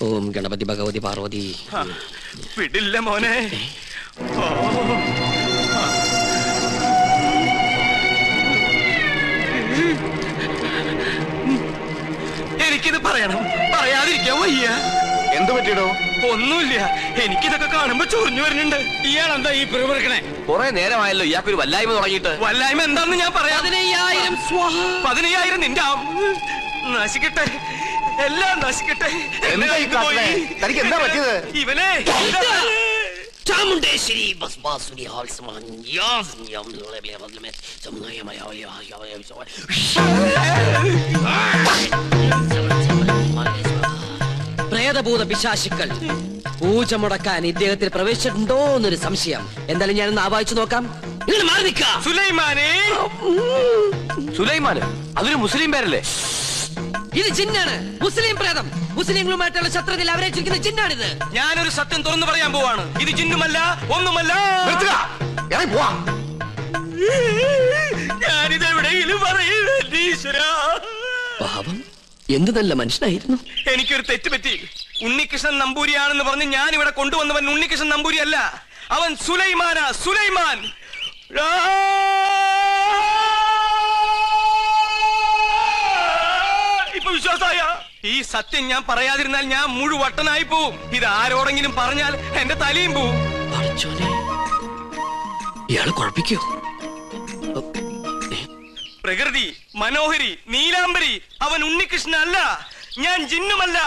ഓം ഗണപതി ഭഗവതി പാർവതി. വിടില്ല മോനെ. എനിക്കിത് പറയണം, പറയാതിരിക്കാൻ വയ്യ. എന്ത് പറ്റിയിടോ? ഒന്നുമില്ല, എനിക്കിതൊക്കെ കാണുമ്പോ ചൊറിഞ്ഞു വരുന്നുണ്ട്. ഇയാളെന്താ ഈ പിറുപിറുക്കണേ? കുറെ നേരമായല്ലോ ഇയാൾക്കൊരു വല്ലായ്മ തുടങ്ങിയിട്ട്. വല്ലായ്മ എന്താണെന്ന് ഞാൻ പറയാം. 15,000 നിന്റെ നശിക്കട്ടെ, എല്ലാം നശിക്കട്ടെ. തനിക്ക് എന്താ പറ്റിയത്? ഇവനെ ചാമുണ്ടേശ്വരി പ്രേതഭൂത പിശാചുക്കൾ പൂജ മുടക്കാൻ ഇദ്ദേഹത്തിൽ പ്രവേശിച്ചിട്ടുണ്ടോ എന്നൊരു സംശയം. എന്തായാലും ഞാനൊന്ന് ആവാഹിച്ചു നോക്കാം. ഇങ്ങനെ മാറി നിൽക്കാം. സുലൈമാന് അതൊരു മുസ്ലിം പേരല്ലേ? ഇത് ജിന്നാണ്, മുസ്ലിം പ്രേതം. മുസ്ലിങ്ങളുമായിട്ടുള്ള ശത്രുതയിൽ അവരെ ചിരിക്കുന്ന ജിന്നാണിത്. ഞാനൊരു സത്യം തുറന്നു പറയാൻ പോവാണ്. ഇത് ജിന്നുമല്ല, ഒന്നുമല്ല. ഞാനിത് എവിടെയെങ്കിലും പാവം, എന്ത് നല്ല മനുഷ്യനായിരുന്നു. എനിക്കൊരു തെറ്റ് പറ്റി. ഉണ്ണികൃഷ്ണൻ നമ്പൂരിയാണെന്ന് പറഞ്ഞ് ഞാൻ ഇവിടെ കൊണ്ടുവന്നവൻ ഉണ്ണികൃഷ്ണൻ നമ്പൂരി അല്ല, അവൻ സുലൈമാനാ, സുലൈമാൻ. ഇപ്പൊ വിശ്വാസായ? ഈ സത്യം ഞാൻ പറയാതിരുന്നാൽ ഞാൻ മുഴുവട്ടനായി പോവും. ഇത് ആരോടെങ്കിലും പറഞ്ഞാൽ എന്റെ തലയും പോവും. ഇയാള് കുഴപ്പിക്കോ? പ്രകൃതി, മനോഹരി, നീലാംബരി, അവൻ ഉണ്ണികൃഷ്ണൻ അല്ല. ഞാൻ ജിന്നുമല്ല,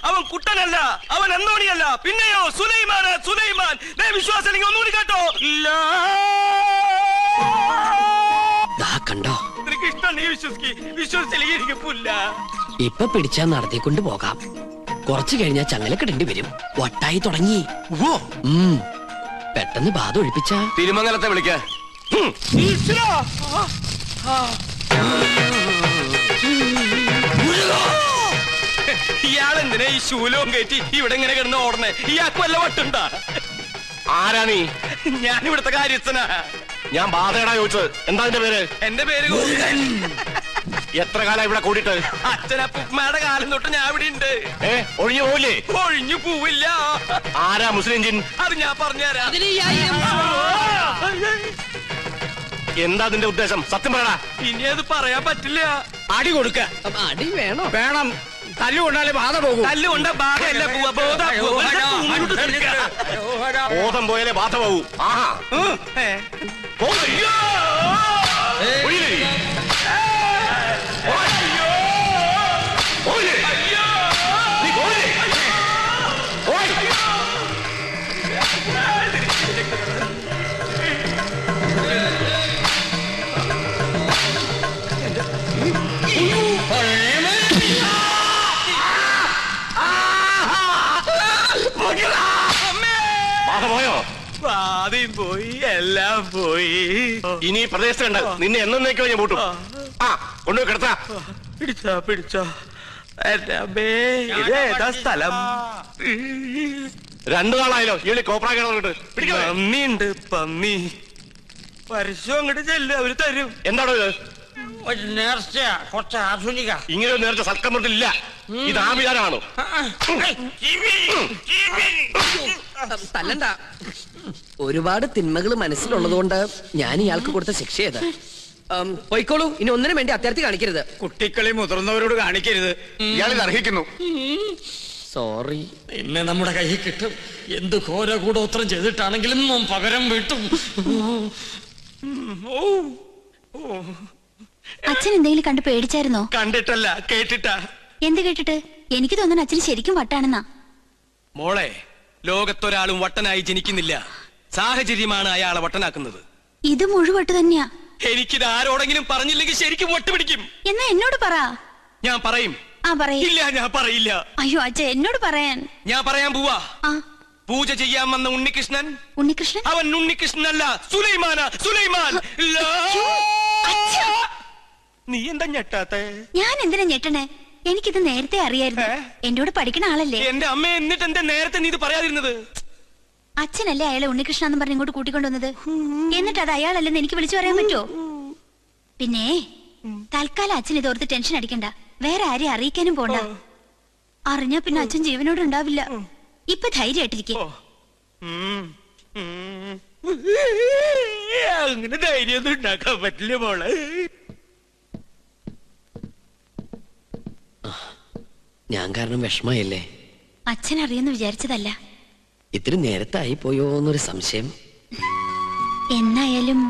അവൻ കുട്ടനല്ല, അവൻ അന്തോണിയല്ല. പിന്നെയോ സുലൈമാനാ, സുലൈമാൻ. വിശ്വാസം എനിക്ക് ഒന്നുകൂടി കേട്ടോ. കണ്ടോ? കൃഷ്ണൻ നീ വിശ്വസിച്ചില്ലെങ്കിൽ എനിക്ക് പുല്ല. ഇപ്പൊ പിടിച്ചാ നടത്തിക്കൊണ്ട് പോകാം. കുറച്ചു കഴിഞ്ഞാൽ ചങ്ങലക്കിടേണ്ടി വരും. വട്ടായി തുടങ്ങി. പെട്ടെന്ന് ബാധ ഒഴിപ്പിച്ച തിരുമംഗലത്തെ വിളിക്ക. ഇയാളെന്തിനാ ഈ ശൂലവും കയറ്റി ഇവിടെ ഇങ്ങനെ കിടന്ന് ഓടണേ? ഇയാൾക്ക് വല്ല വട്ടുണ്ടാ? ആരാണീ? ഞാൻ ഇവിടുത്തെ കാര്യസ്ഥനാ. ഞാൻ ബാധയടാ ചോദിച്ചത്. എന്താ എന്റെ പേര്? എന്റെ പേര് എത്ര കാലം ഇവിടെ കൂടിയിട്ട്? അച്ഛനപ്പുമ്മയുടെ കാലം തൊട്ട് ഞാൻ ഇവിടെ ഉണ്ട്. ഒഴിഞ്ഞു പോവില്ലേ? ഒഴിഞ്ഞു പോവില്ല. ആരാ മുസ്ലിം ജിൻ? അത് ഞാൻ പറഞ്ഞുതരാം. എന്താ അതിന്റെ ഉദ്ദേശം? സത്യം പറയടാ. ഇനി അത് പറയാൻ പറ്റില്ല. അടി കൊടുക്ക. അടി വേണോ? വേണം. തല്ലുകൊണ്ടാലേ ബാധ പോകും. തല്ലുകൊണ്ട ബാധയല്ല പോവാ. ബോധം പോയാലേ ബാധ പോകൂ. ആഹാ. ആദ്യം പോയി, എല്ലാം പോയി. ഇനി പ്രദേശത്ത് കണ്ട നിന്നെ എന്നേക്കോ ഞാൻ പൂട്ടും. കൊണ്ടുപോയി കിടത്താ. പിടിച്ചോ, പിടിച്ചോ. ഇതേതാ സ്ഥലം? 2 നാളായല്ലോ ഈ കോപ്രാ കിടന്നിട്ട്. പന്നിയുണ്ട്, പന്നി. പരസ്യം അങ്ങോട്ട് ചെല്ലും, അവര് തരും. എന്താണോ ഇത്? ഒരു നേർച്ച, കുറച്ച് ആധുനിക. ഇങ്ങനെ ഒരു നേർച്ച സൽക്കമൃത്തിലില്ല. ഇത് ആഭിചാരമാണോ? തല്ലണ്ട. ഒരുപാട് തിന്മകൾ മനസ്സിലുള്ളതുകൊണ്ട് ഞാൻ ഇയാൾക്ക് കൊടുത്ത ശിക്ഷ ചെയ്ത് പോയിക്കോളൂ. ഇനി ഒന്നിനും വേണ്ടി അത്യാർത്ഥി കാണിക്കരുത്. കുട്ടികളെ മുതിർന്നവരോട് കാണിക്കരുത്. ഇയാളിത് അർഹിക്കുന്നു. സോറി. ഇന്ന് നമ്മുടെ കയ്യിൽ കിട്ടും. എന്ത് ഘോര കൂടോത്രം ചെയ്തിട്ടാണെങ്കിലും പകരം വീട്ടും. അച്ഛൻ എന്തെങ്കിലും കണ്ട് പേടിച്ചായിരുന്നോ? കണ്ടിട്ടല്ല, കേട്ടിട്ടാ. എന്ത് കേട്ടിട്ട്? എനിക്ക് തോന്നുന്നു അച്ഛന് ശരിക്കും വട്ടാണെന്നാ. മോളെ, ലോകത്തൊരാളും വട്ടനായി ജനിക്കുന്നില്ല. സാഹചര്യമാണ് അയാളെ വട്ടനാക്കുന്നത്. ഇത് മുഴുവട്ട് തന്നെയാ. എനിക്കിത് ആരോടെങ്കിലും പറഞ്ഞില്ലെങ്കിൽ ശരിക്കും വട്ട് പിടിക്കും. എന്നാ എന്നോട് പറ. ഞാൻ പറയും. പറയില്ല. ഞാൻ പറയില്ല. അയ്യോ അച്ഛ, എന്നോട് പറയാൻ. ഞാൻ പറയാൻ പോവാ. പൂജ ചെയ്യാൻ വന്ന ഉണ്ണികൃഷ്ണൻ. ഉണ്ണികൃഷ്ണൻ? അവൻ ഉണ്ണികൃഷ്ണനല്ല, സുലൈമാനാ, സുലൈമാൻ. നീ എന്താ ഞെട്ടാത്തെ? ഞാൻ എന്തിനാ ഞെട്ടണേ? എനിക്കിത് നേരത്തെ അറിയായിരുന്നു. എന്നോട് പഠിക്കണ ആളല്ലേ. എന്റെ അമ്മ, എന്നിട്ട് എന്താ നേരത്തെ നീ ഇത് പറയാതിരുന്നത്? അച്ഛനല്ലേ അയാളെ ഉണ്ണികൃഷ്ണ എന്ന് പറഞ്ഞ് ഇങ്ങോട്ട് കൂട്ടിക്കൊണ്ടുവന്നത്. എന്നിട്ട് അത് അയാളല്ലെന്ന് എനിക്ക് വിളിച്ചു പറയാൻ പറ്റുമോ? പിന്നെ തൽക്കാലം അച്ഛൻ ഇതോർത്ത് ടെൻഷൻ അടിക്കണ്ട. വേറെ ആരെയും അറിയിക്കാനും പോണ്ട. അറിഞ്ഞാ പിന്നെ അച്ഛൻ ജീവനോട് ഉണ്ടാവില്ല. ഇപ്പൊ ധൈര്യമായിട്ടിരിക്കെ. അങ്ങനെ ധൈര്യമൊന്നും ഉണ്ടാക്കാൻ പറ്റില്ല മോളെ. ഞാൻ കാരണം വിഷമയല്ലേ? അച്ഛൻ അറിയെന്ന് വിചാരിച്ചതല്ല. ഇത്തിരി നേരത്തായി പോയോ എന്നൊരു സംശയം. എന്നായാലും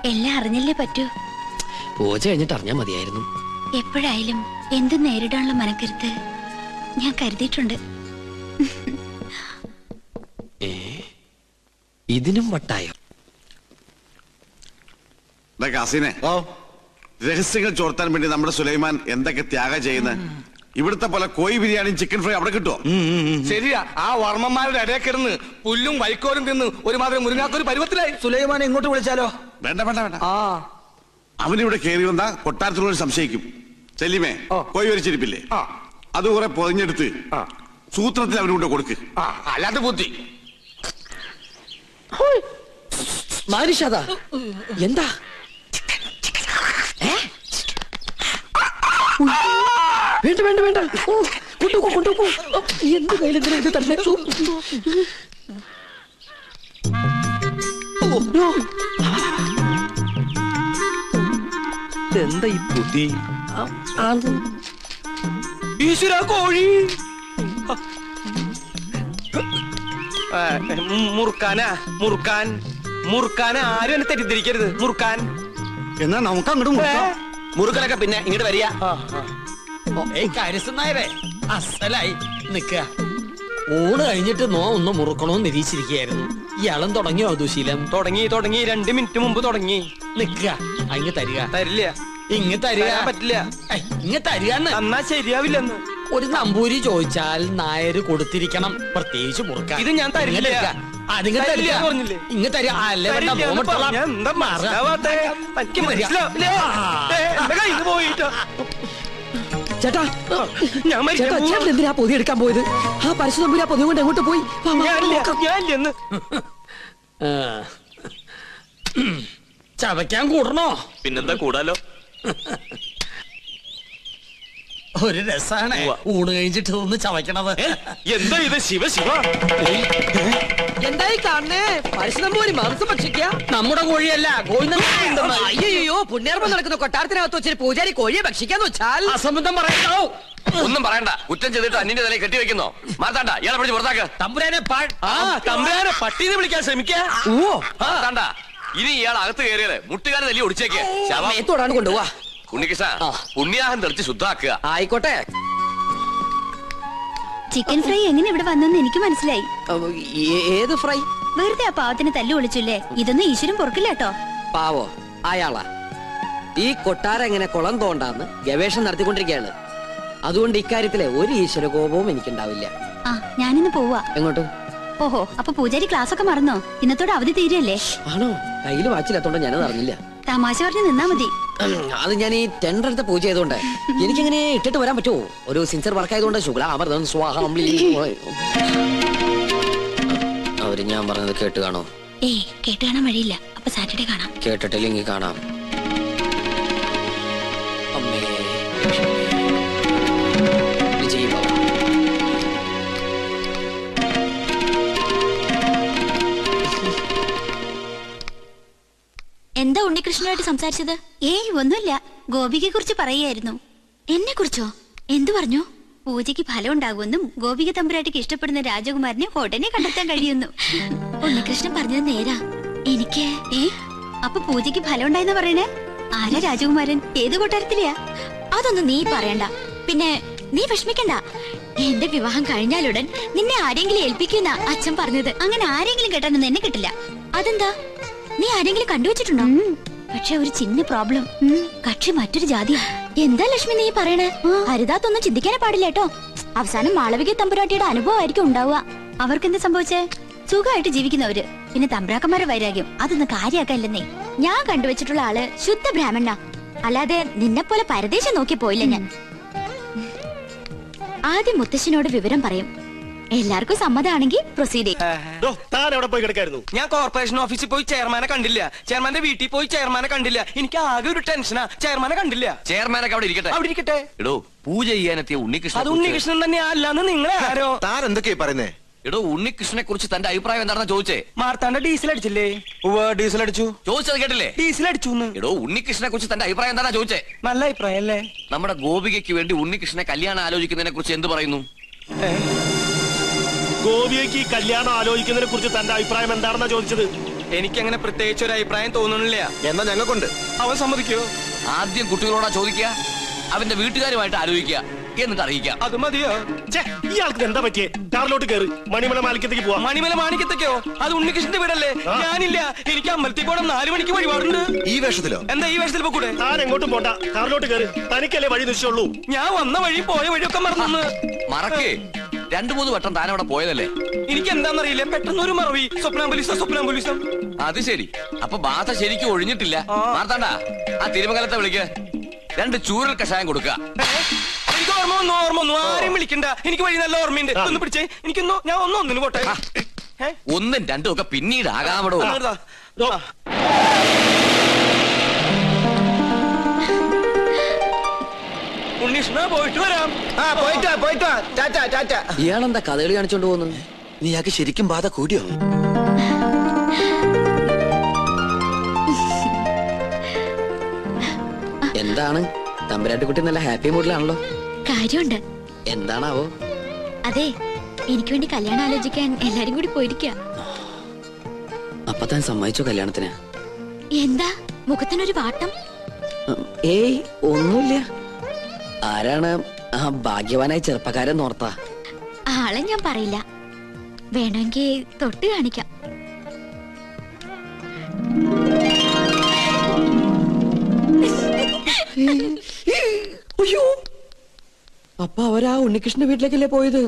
എല്ലാം അറിഞ്ഞല്ലേ പറ്റൂ. പൂജ കഴിഞ്ഞിട്ട് അറിഞ്ഞാ മതിയായിരുന്നു. എപ്പോഴായാലും എന്ത് നേരിടാനുള്ള മനക്കരുത്ത് ഞാൻ കരുതിയിട്ടുണ്ട്. ഇതിനും വട്ടായോ? രഹസ്യങ്ങൾ ചോർത്താൻ വേണ്ടി നമ്മുടെ സുലൈമാൻ എന്തൊക്കെ ത്യാഗം ചെയ്യുന്നത്. ഇവിടുത്തെ പോലെ കോഴി ബിരിയാണിയും ചിക്കൻ ഫ്രൈ അവിടെ കിട്ടുമോ? ശരിയാ, ആ വർമ്മന്മാരുടെ ഇടയിൽ കിടന്ന് പുല്ലും വൈക്കോലും തിന്ന് ഒരുമാതിരി മുരുങ്ങാത്തൊരു പരുവത്തിലായി. സുലൈമാനെ ഇങ്ങോട്ട് വിളിച്ചാലോ? വേണ്ട വേണ്ട വേണ്ട. അവനിവിടെ കയറി വന്നാ കൊട്ടാരത്തിനോട് സംശയിക്കും. ചെല്ലിമേ കോഴി വരച്ചിരിപ്പില്ലേ, അത് കുറെ പൊതിഞ്ഞെടുത്ത് സൂത്രത്തിൽ അവനുകൊണ്ട് കൊടുക്ക്. അല്ലാതെ ബുദ്ധി മാരിഷാദാ എന്താ? വേണ്ട വേണ്ട വേണ്ട, കൊണ്ടുപോ കൊണ്ടുപോ. എന്ത് കയ്യിലെന്തിനാ ഇത് തന്നെ? എന്താ ഈ ബുദ്ധി? ഈശ്വര കോഴി മുറുക്കാനാ? മുറുക്കാൻ മുറുക്കാൻ ആരും എന്നെ തെറ്റിദ്ധരിക്കരുത്. മുറുക്കാൻ എന്നാ നമുക്ക് അങ്ങോട്ട് മുറുക്കനൊക്കെ പിന്നെ ഇങ്ങോട്ട് വരിക. കാര്യസ്ഥനായവേ അസലായി നിക്ക. ഊണ് കഴിഞ്ഞിട്ട് ഒന്ന് മുറുക്കണോന്ന് നിരീക്ഷിച്ചിരിക്കുകയായിരുന്നു. ഇയാളും തുടങ്ങിയോ ദുശീലം? തുടങ്ങി 2 മിനിറ്റ് മുമ്പ് തുടങ്ങി. നിക്ക അങ്ങ് തരിക. തരില്ല. ഇങ്ങ് തരിക പറ്റില്ല. ഇങ്ങ് തരികന്ന്. എന്നാ ശരിയാവില്ലെന്ന്. ഒരു നമ്പൂരി ചോദിച്ചാൽ നായര് കൊടുത്തിരിക്കണം, പ്രത്യേകിച്ച് മുറുക്കാൻ. ഇത് ഞാൻ തരില്ല. അതിങ്ങ് തരിക. പറഞ്ഞില്ലേ ഇങ്ങ് തരിക. അല്ലേ വേണ്ട എന്താ മനസ്സിലാവാത്തെ? എനിക്ക് മനസ്സിലാവില്ല. എന്റെ കയ്യിൽ നിന്ന് പോയിട്ടോ. ചേട്ടാ, ഞാൻ ചേട്ടൻ എന്തിനാ പൊതി എടുക്കാൻ പോയത്? ആ പരശുതമ്പുരി ആ പൊതി കൊണ്ട് എങ്ങോട്ട് പോയി? ഞാനില്ലെന്ന്. ചവയ്ക്കാൻ കൂടണോ? പിന്നെന്താ കൂടാലോ. ഒരു രസാണ് ഊണ് കഴിഞ്ഞിട്ട് ഒന്ന് ചവയ്ക്കണത്. എന്താ ഇത്? ശിവ ശിവ, എന്തായി കാണണേ? പരശുതമ്പുരി മാംസം ഭക്ഷിക്കുക? നമ്മുടെ കോഴിയല്ല, അയ്യോ, പുണ്യാർമ്മം നടക്കുന്ന കൊട്ടാരത്തിനകത്ത് വെച്ചൊരു പൂജാരി കോഴിയെ ഭക്ഷിക്കാന്ന് വെച്ചാൽ അസംബന്ധം പറയണോ? ഒന്നും പറയണ്ട. കുറ്റം ചെയ്തിട്ട് അന്യന്റെ തലയിൽ കെട്ടിവെക്കുന്നോ? മാതാണ്ട, ഇയാളെ പിടിച്ച് പുറത്താക്ക്. തമ്പുരാനെ തമ്പുരാനെ പട്ടീനെ വിളിക്കാൻ ശ്രമിക്കാ. മാതാണ്ട, ഇനി ഇയാൾ അകത്ത് കയറിയത് മുട്ടുകാരെ തല്ലി ഒടിച്ചേക്ക്. മേത്തോടാണ് കൊണ്ടുപോവാ. ഉണ്ണികൃഷ്ണ, പുണ്യാഹം തെളിച്ച് ശുദ്ധാക്കുക. ആയിക്കോട്ടെ. ചിക്കൻ ഫ്രൈ എങ്ങനെ ഇവിടെ വന്നെന്ന് എനിക്ക് മനസ്സിലായി. ഏത് ഫ്രൈ? വെറുതെ ആ പാവത്തിന് തല്ലു വിളിച്ചില്ലേ? ഇതൊന്നും ഈശ്വരൻ പൊറുക്കില്ല കേട്ടോ. പാവോ അയാളാ. ഈ കൊട്ടാരം എങ്ങനെ കുളം തോണ്ടാന്ന് ഗവേഷണം നടത്തിക്കൊണ്ടിരിക്കുകയാണ്. അതുകൊണ്ട് ഇക്കാര്യത്തിലെ ഒരു ഈശ്വര കോപവും എനിക്കുണ്ടാവില്ല. ആ, ഞാനിന്ന് പോവാ. എങ്ങോട്ടും? ഓഹോ, അപ്പൊ പൂജാരി ക്ലാസ് ഒക്കെ മറന്നോ? ഇന്നത്തോടെ അവധി തീരല്ലേ? ആണോ? കയ്യിൽ വാച്ചില്ലാത്തോണ്ട് ഞാനത് അറിഞ്ഞില്ല. തമാശ പറഞ്ഞ് നിന്നാ മതി. അത് ഞാൻ ഈ ടെൻഡർ എടുത്ത പൂജ ചെയ്തോണ്ട് എനിക്കിങ്ങനെ ഇട്ടിട്ട് വരാൻ പറ്റുമോ? ഒരു സിൻസിയർ വർക്ക് ആയതുകൊണ്ട് ശുക്ലാമൃതം സ്വാഹം. അവര് ഞാൻ പറഞ്ഞത് കേട്ട് കാണോ? ഏയ്, കേട്ട് കാണാൻ വഴിയില്ല. അപ്പൊ സാറ്റർഡേ കാണാം. കേട്ടിട്ടില്ലെങ്കിൽ കാണാം. അമ്മേ വിജയ് ബാബ. എന്താ ഉണ്ണികൃഷ്ണനായിട്ട് സംസാരിച്ചത്? ഏയ് ഒന്നുമില്ല. ഗോപികയെ കുറിച്ച് പറയായിരുന്നു. എന്നെ കുറിച്ചോ? എന്തു പറഞ്ഞു? പൂജയ്ക്ക് ഫലം ഉണ്ടാകുമെന്നും ഗോപിക തമ്പുരാട്ടിക്ക് ഇഷ്ടപ്പെടുന്ന രാജകുമാരനെ ഉടനെ കണ്ടെത്താൻ കഴിയുന്നു. ഉണ്ണികൃഷ്ണൻ പറഞ്ഞത് നേരാ. എനിക്ക് അപ്പൊ പൂജയ്ക്ക് ഫലം ഉണ്ടായെന്ന് പറയണേ? ആരാ രാജകുമാരൻ? ഏത് കൊട്ടാരത്തിലെയാ? അതൊന്നും നീ പറയണ്ട. പിന്നെ നീ വിഷമിക്കണ്ട. എന്റെ വിവാഹം കഴിഞ്ഞാലുടൻ നിന്നെ ആരെങ്കിലും ഏൽപ്പിക്കുന്ന അച്ഛൻ പറഞ്ഞത്. അങ്ങനെ ആരെങ്കിലും കേട്ടാനൊന്നും എന്നെ കിട്ടില്ല. അതെന്താ? നീ ആരെങ്കിലും കണ്ടുവച്ചിട്ടുണ്ടോ? പക്ഷെ ഒരു ചിന്ന പ്രോബ്ലം. കക്ഷി മറ്റൊരു ജാതിയാ. എന്താ ലക്ഷ്മി നീ പറയണേ? ഹരിതാത്തൊന്നും ചിന്തിക്കാനേ പാടില്ല കേട്ടോ. അവസാനം മാളവിക തമ്പുരാട്ടിയുടെ അനുഭവമായിരിക്കും ഉണ്ടാവുക. അവർക്കെന്താ സംഭവിച്ചേ? സുഖമായിട്ട് ജീവിക്കുന്നവര്. പിന്നെ തമ്പ്രാക്കന്മാരെ വൈരാഗ്യം അതൊന്നും കാര്യാക്കല്ലെന്നേ. ഞാൻ കണ്ടുവച്ചിട്ടുള്ള ആള് ശുദ്ധ ബ്രാഹ്മണ. അല്ലാതെ നിന്നെ പോലെ പരദേശം നോക്കി പോയില്ല ഞാൻ. ആദ്യം മുത്തശ്ശനോട് വിവരം പറയും. എല്ലാവർക്കും സമ്മതമാണെങ്കിൽ പ്രൊസീഡ് ചെയ്യും. താൻ എവിടെ പോയി കിടക്കായിരുന്നു? ഞാൻ കോർപ്പറേഷൻ ഓഫീസിൽ പോയി ചെയർമാനെ കണ്ടില്ല, ചെയർമാന്റെ വീട്ടിൽ പോയി ചെയർമാനെ കണ്ടില്ല. എനിക്ക് ആകെ ഒരു ടെൻഷനാ, ചെയർമാനെ കണ്ടില്ല. ചെയർമാനൊക്കെ അവിടെ ഇരിക്കട്ടെ. അവിടെ ഇരിക്കട്ടെ. എടോ പൂജ ചെയ്യാനെത്തിയ ഉണ്ണികൃഷ്ണൻ. അത് ഉണ്ണികൃഷ്ണൻ തന്നെ അല്ലാന്ന് നിങ്ങളെ ആരോ? താൻ എന്തൊക്കെയാ പറയുന്നേ? എടോ ഉണ്ണികൃഷ്ണനെ കുറിച്ച് തന്റെ അഭിപ്രായം എന്താണെന്ന് ചോദിച്ചേ. മാർത്താണ്ട ഡീസൽ അടിച്ചില്ലേ? ഡീസൽ അടിച്ചു. ചോദിച്ചത് കേട്ടില്ലേ? ഡീസൽ അടിച്ചു. എടോ ഉണ്ണികൃഷ്ണനെ കുറിച്ച് തന്റെ അഭിപ്രായം എന്താണെന്ന് ചോദിച്ചേ. നല്ല അഭിപ്രായം അല്ലേ? നമ്മുടെ ഗോപികയ്ക്ക് വേണ്ടി ഉണ്ണികൃഷ്ണനെ കല്യാണം ആലോചിക്കുന്നതിനെ കുറിച്ച് എന്ത് പറയുന്നു? ഗോപിയയ്ക്ക് ഈ കല്യാണം ആലോചിക്കുന്നതിനെ കുറിച്ച് തന്റെ അഭിപ്രായം എന്താണെന്നാ ചോദിച്ചത്. എനിക്കങ്ങനെ പ്രത്യേകിച്ച് ഒരു അഭിപ്രായം തോന്നുന്നില്ല. എന്നാ ഞങ്ങൾക്കുണ്ട്. അവൻ സമ്മതിക്കോ? ആദ്യം കുട്ടികളോടാ ചോദിക്കുക, അവന്റെ വീട്ടുകാരുമായിട്ട് ആലോചിക്കുക, എന്നിട്ട് അറിയിക്കാം. അത് മതിയോ? ഇയാൾക്ക് എന്താ പറ്റിയേ? കാറിലോട്ട് കയറി മണിമല മാലിക്കത്തേക്ക് പോവാം. മണിമല മാണിക്കത്തേക്കോ? അത് ഉണ്ണികൃഷ്ണന്റെ വീടല്ലേ? ഞാനില്ല, എനിക്ക് അമ്പലത്തിൽ പോകണം, 4 മണിക്ക് വഴിപാടുണ്ട്. ഈ വേഷത്തിലോ? എന്താ ഈ വേഷത്തിൽ പോകൂടെ? താൻ എങ്ങോട്ടും പോണ്ട, കാറിലോട്ട് കയറി. തനിക്കല്ലേ വഴി നിശ്ചയുള്ളൂ. ഞാൻ വന്ന വഴി പോയ വഴിയൊക്കെ മറന്നു. മറക്കേ, 2-3 വട്ടം താൻ അവിടെ പോയതല്ലേ? എനിക്ക് എന്താന്നറിയില്ല, പെട്ടെന്ന് ഒരു മറവി. സ്വപ്നാംബുലിസം. അത് ശരി. അപ്പൊ ബാധ ശരിക്കും ഒഴിഞ്ഞിട്ടില്ല. മാർത്താണ്ട, ആ തിരുമംഗലത്തെ വിളിക്ക്, 2 ചൂരൽ കഷായം കൊടുക്കുക. എനിക്ക് ഓർമ്മ ഒന്നും ആരെയും വിളിക്കണ്ട. എനിക്ക് വഴി നല്ല ഓർമ്മയുണ്ട്. ഒന്ന് പിടിച്ചേ, എനിക്കൊന്നു, ഞാൻ ഒന്നിന് പോട്ടെ. 1ഉം 2ഉം ഒക്കെ പിന്നീട് ആകാമടോ. ഉണ്ണീഷ്ണ, പോയിട്ട് വരാം. പോയിട്ട് വാ. ടാറ്റ. ഇയാളെന്താ കഥകളി കാണിച്ചോണ്ട് പോകുന്നത്? നീയാക്ക് ശരിക്കും ബാധ കൂടിയോ? എന്താണ് തമ്പുരാട്ടിക്കുട്ടി നല്ല ഹാപ്പി മൂഡിലാണല്ലോ. കാര്യമുണ്ട്. എന്താണാവോ? അതെ, എനിക്ക് വേണ്ടി കല്യാണം ആലോചിക്കാൻ എല്ലാരും കൂടി പോയിരിക്ക. അപ്പൊ താൻ സമ്മതിച്ചോ കല്യാണത്തിന്? എന്താ മുഖത്തിനൊരു വാട്ടം? ഏയ് ഒന്നുമില്ല. ആരാണ് ആ ഭാഗ്യവാനായ ചെറുപ്പക്കാരൻ ഓർത്താ? ആളെ ഞാൻ പറയില്ല, വേണമെങ്കിൽ തൊട്ട് കാണിക്കാം. അയ്യോ, അപ്പൊ അവരാ ഉണ്ണികൃഷ്ണന്റെ വീട്ടിലേക്കല്ലേ പോയത്?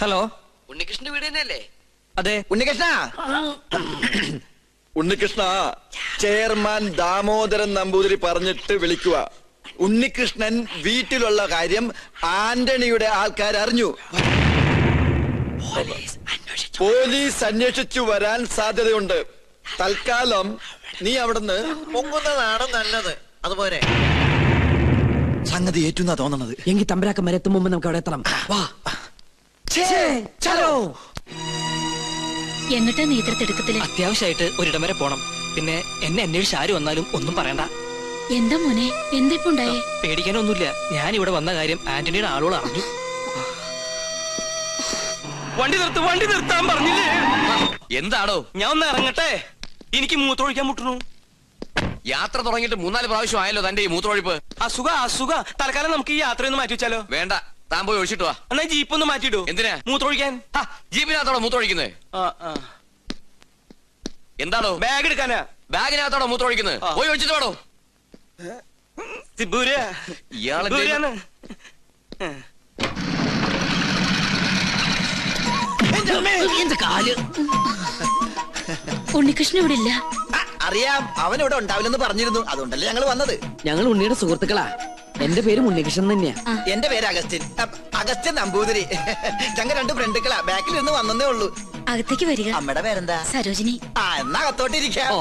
ഹലോ, ഉണ്ണികൃഷ്ണന്റെ വീട് തന്നെയല്ലേ? അതെ. ഉണ്ണികൃഷ്ണ, ചെയർമാൻ ദാമോദരൻ നമ്പൂതിരി പറഞ്ഞിട്ട് വിളിക്കുക. ഉണ്ണികൃഷ്ണൻ വീട്ടിലുള്ള കാര്യം ആന്റണിയുടെ ആൾക്കാർ അറിഞ്ഞു. പോലീസ് അന്വേഷിച്ചു വരാൻ സാധ്യതയുണ്ട്. തൽക്കാലം നീ അവിടുന്ന് പൊങ്ങുന്നതാണ് നല്ലത്. അതുപോലെ സംഗതി ഏറ്റുന്നാ തോന്നണത്. എങ്കിൽ തമ്പുരാക്കന്മാരെ എത്തും മുമ്പ് നമുക്ക് അവിടെ എത്തണം. വാ. എന്നിട്ടാ നേതൃത്വത്തില് അത്യാവശ്യമായിട്ട് ഒരിടം വരെ പോണം. പിന്നെ എന്നെ അന്വേഷിച്ച് ആര് വന്നാലും ഒന്നും പറയണ്ട. എന്താ മോനെ, എന്തിപ്പുണ്ടായേ? പേടിക്കാനൊന്നുമില്ല. ഞാൻ ഇവിടെ വന്ന കാര്യം ആന്റണിയുടെ ആളുകൾ അറിഞ്ഞു. വണ്ടി നിർത്താൻ പറഞ്ഞില്ലേ? എന്താണോ? ഞാൻ ഒന്ന് ഇറങ്ങട്ടെ, എനിക്ക് മൂത്രമൊഴിക്കാൻ മുട്ടുന്നു. യാത്ര തുടങ്ങിയിട്ട് 3-4 പ്രാവശ്യം ആയല്ലോ തന്റെ ഈ മൂത്രമൊഴിപ്പ്. അസുഖ. തൽക്കാലം നമുക്ക് ഈ യാത്രയൊന്ന് മാറ്റി വെച്ചാലോ? വേണ്ട, താൻ പോയി ഒഴിച്ചിട്ട് വാ. എന്നാ ജീപ്പ് ഒന്ന് മാറ്റിയിടൂ. എന്തിനാ? മൂത്രമൊഴിക്കാൻ. ജീപ്പിനകത്തോടെ മൂത്രമൊഴിക്കുന്നത്? എന്താണോ? ബാഗ് എടുക്കാനാ. ബാഗിനകത്തോടെ മൂത്രമൊഴിക്കുന്നത്? പോയി ഒഴിച്ചിട്ട് വേണോ? ഇയാളെ ഉണ്ണികൃഷ്ണൻ ഇവിടെ ഇല്ല. അറിയാം, അവൻ ഇവിടെ ഉണ്ടാവില്ലെന്ന് പറഞ്ഞിരുന്നു. അതുകൊണ്ടല്ലേ ഞങ്ങൾ വന്നത്. ഞങ്ങൾ ഉണ്ണിയുടെ സുഹൃത്തുക്കളാ. എന്റെ പേര് ഉണ്ണികൃഷ്ണൻ തന്നെയാ. എന്റെ പേര് അഗസ്റ്റിൻ നമ്പൂതിരി. ഞങ്ങൾ 2 ഫ്രണ്ടുക്കളാ. ബാക്കിൽ നിന്ന് വന്നേ ഉള്ളൂ. അകത്തേക്ക് വരിക. അമ്മയുടെ പേരെന്താ? സരോജിനി. എന്നാ അകത്തോട്ടിരിക്കാം.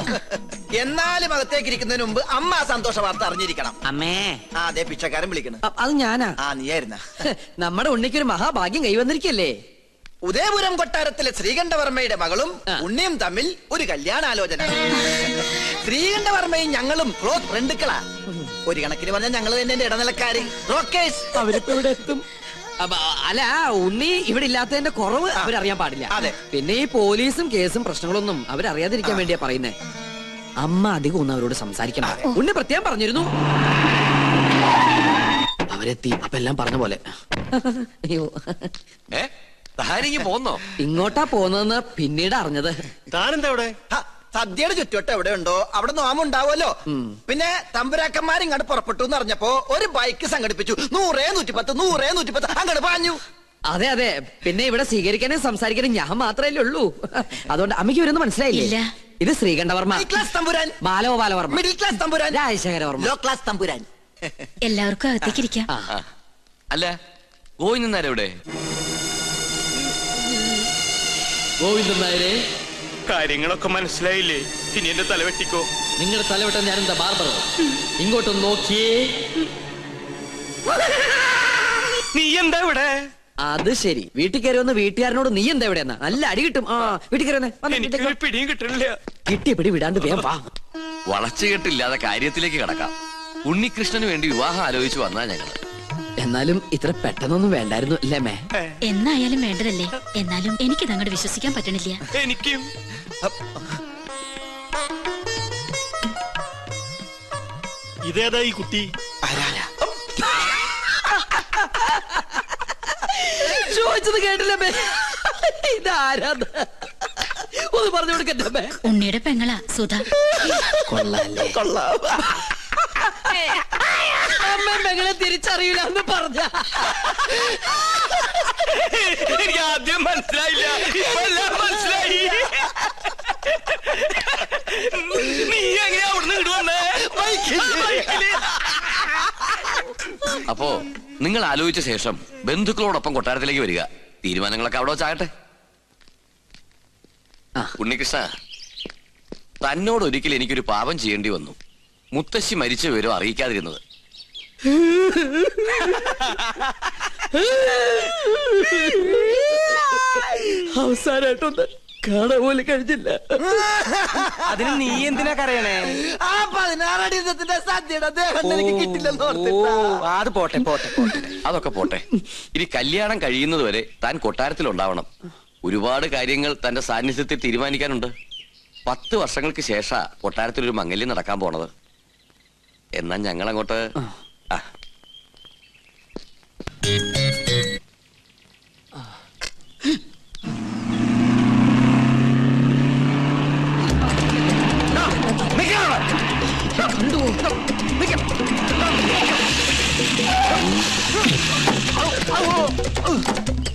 എന്നാലും അകത്തേക്ക് ഇരിക്കുന്നതിന് മുമ്പ് അമ്മ ആ സന്തോഷ വാർത്ത അറിഞ്ഞിരിക്കണം. അമ്മേ. അതെ, പിച്ചക്കാരൻ വിളിക്കണം. അത് ഞാനാ. നീയായിരുന്ന നമ്മുടെ ഉണ്ണിക്കൊരു മഹാഭാഗ്യം കൈവന്നിരിക്കല്ലേ. ഉദയപുരം കൊട്ടാരത്തിലെ ശ്രീകണ്ഠവർമ്മയുടെ മകളും ഉണ്ണിയും തമ്മിൽ ഒരു കല്യാണാലോചന. ശ്രീകണ്ഠവർമ്മയും ഞങ്ങളും ക്ലോസ് ഫ്രണ്ടുക്കളാ. ഒരു കണക്കിന് പറഞ്ഞാൽ ഞങ്ങൾ തന്നെ ഇടനിലക്കാര്, ബ്രോക്കേഴ്സ്. അവരിപ്പോ ഇവിടെ എത്തും. അല്ല, ഉണ്ണി ഇവിടെ ഇല്ലാത്തതിന്റെ കുറവ് അവരറിയാൻ പാടില്ല. അതെ. പിന്നെ ഈ പോലീസും കേസും പ്രശ്നങ്ങളൊന്നും അവരറിയാതിരിക്കാൻ വേണ്ടിയാ പറയുന്നേ. അമ്മ അധികം ഒന്നും അവരോട് സംസാരിക്കണം. ഉണ്ണി പ്രത്യേകം പറഞ്ഞിരുന്നു. അവരെത്തി. അപ്പൊ എല്ലാം പറഞ്ഞ പോലെ. അയ്യോ, താനിങ്ങി പോന്നോ? ഇങ്ങോട്ടാ പോന്നതെന്ന് പിന്നീട് അറിഞ്ഞത്. താനെന്താ ഇവിടെ? സദ്യയുടെ ചുറ്റുവട്ടം എവിടെ ഉണ്ടോ അവിടെ നോമുണ്ടാവുമല്ലോ. പിന്നെ തമ്പുരാക്കന്മാരിങ്ങോട്ട് പുറപ്പെട്ടു എന്ന് അറിഞ്ഞപ്പോ ഒരു ബൈക്ക് സംഘടിപ്പിച്ചു. 100-110 അങ്ങോട്ട് പാഞ്ഞു. അതെ. പിന്നെ ഇവിടെ സ്വീകരിക്കാനും സംസാരിക്കാനും ഞാൻ മാത്രമല്ലേ ഉള്ളൂ. അതുകൊണ്ട് അമ്മയ്ക്ക് ഇവരൊന്നും മനസ്സിലായില്ല. ഇത് ശ്രീകണ്ഠവർമ്മ, ക്ലാസ് തമ്പുരാൻ, ബാലഗോപാലവർമ്മ, മിഡിൽ ക്ലാസ് തമ്പുരാൻ, രാജശേഖരവർമ്മ, ലോ ക്ലാസ് തമ്പുരാൻ. എല്ലാവർക്കും അകത്തേക്ക് ഇരിക്കാം. ആ. അല്ല ഗോവിന്ദൻ നായർ എവിടെ? ഗോവിന്ദൻ നായരെ, കാര്യങ്ങളൊക്കെ മനസ്സിലായില്ലേ? ഇനി എന്റെ തല വെട്ടിക്കോ. നിങ്ങളുടെ തലവട്ടം ഞാനെന്താ ബാർബറോ? ഇങ്ങോട്ടൊന്ന് നോക്കിയേ. നീ എന്താ ഇവിടെ? അത് ശരി, വീട്ടിൽ കയറി വന്ന് വീട്ടുകാരനോട് നീ എന്താ ഇവിടെ നല്ല അടി കിട്ടും. ആ വീട്ടിൽ കയറി എനിക്ക് ഒരു പിടിയും കിട്ടണില്ല. കിട്ടിയ പിടി വിടാണ്ട് വേഗം വാ. വളച്ചുകെട്ടില്ലാതെ കാര്യത്തിലേക്ക് കടക്കാം. ഉണ്ണികൃഷ്ണന് വേണ്ടി വിവാഹം ആലോചിച്ചു വന്നാ ഞങ്ങള്. എന്നാലും ഇത്ര പെട്ടെന്നൊന്നും വേണ്ടായിരുന്നു അല്ലേ മേ? എന്നായാലും വേണ്ടതല്ലേ. എന്നാലും എനിക്കിത് അങ്ങോട്ട് വിശ്വസിക്കാൻ പറ്റണില്ല. എനിക്കും. ഇതേതാ ഈ കുട്ടി? ചോദിച്ചത് കേട്ടില്ല മേ. ഇതാരാന്ന് ഒന്ന് പറഞ്ഞു കൊടുക്കട്ടെ മേ. ഉണ്ണിയുടെ പെങ്ങളാ സുധ. കൊള്ളാല്ലേ? അമ്മ പെങ്ങളെ തിരിച്ചറിയില്ല എന്ന് പറഞ്ഞ എനിക്ക് ആദ്യം മനസ്സിലായില്ല, ഇപ്പൊ എല്ലാം മനസ്സിലായി. നീ എങ്ങനെയാ അവിടുന്ന് ഇങ്ങോട്ട് വന്നേ? ബൈക്കില്. അപ്പോ നിങ്ങൾ ആലോചിച്ച ശേഷം ബന്ധുക്കളോടൊപ്പം കൊട്ടാരത്തിലേക്ക് വരിക. തീരുമാനങ്ങളൊക്കെ അവിടെ വെച്ചാകട്ടെ. ഉണ്ണികൃഷ്ണ, തന്നോട് ഒരിക്കൽ എനിക്കൊരു പാപം ചെയ്യേണ്ടി വന്നു. മുത്തശ്ശി മരിച്ച വിവരം അറിയിക്കാതിരുന്നത്. അവസാനായിട്ടൊന്ന് കാണാൻ പോലും കഴിഞ്ഞില്ല. അതിന് നീ എന്തിനാ കരയണേ? ആ 16 അടി സദ്യയുടെ ദേഹം എനിക്ക് കിട്ടില്ലെന്ന് ഓർത്തിട്ടാ. അത് പോട്ടെ പോട്ടെ പോട്ടെ. അതൊക്കെ പോട്ടെ. ഇനി കല്യാണം കഴിയുന്നത് വരെ താൻ കൊട്ടാരത്തിൽ ഉണ്ടാവണം. ഒരുപാട് കാര്യങ്ങൾ തന്റെ സാന്നിധ്യത്തിൽ തീരുമാനിക്കാനുണ്ട്. 10 വർഷങ്ങൾക്ക് ശേഷാ കൊട്ടാരത്തിൽ ഒരു മംഗല്യം നടക്കാൻ പോണത്. എന്നാ ഞങ്ങൾ അങ്ങോട്ട്.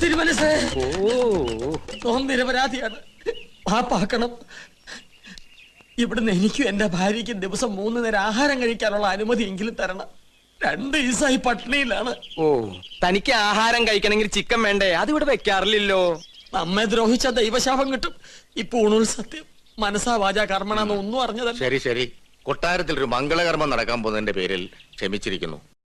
തിരുമനസ്, നിരപരാധിയാണ്. പാപ്പാക്കണം. ഇവിടുന്ന് എനിക്കും എന്റെ ഭാര്യയ്ക്കും ദിവസം 3 നേരം ആഹാരം കഴിക്കാനുള്ള അനുമതിയെങ്കിലും തരണം. 2 ദിവസമായി പട്ടിണിയിലാണ്. ഓ, തനിക്ക് ആഹാരം കഴിക്കണമെങ്കിൽ ചിക്കൻ വേണ്ടേ? അതിവിടെ വെക്കാറില്ലല്ലോ. നമ്മെ ദ്രോഹിച്ച ദൈവശാപം കിട്ടും. ഇപ്പൊ ഊണുൽ സത്യം മനസ്സാ വാച കർമ്മണെന്ന് ഒന്നും അറിഞ്ഞതല്ല. ശരി ശരി, കൊട്ടാരത്തിൽ ഒരു മംഗളകർമ്മം നടക്കാൻ പോകുന്നതിന്റെ പേരിൽ ക്ഷമിച്ചിരിക്കുന്നു.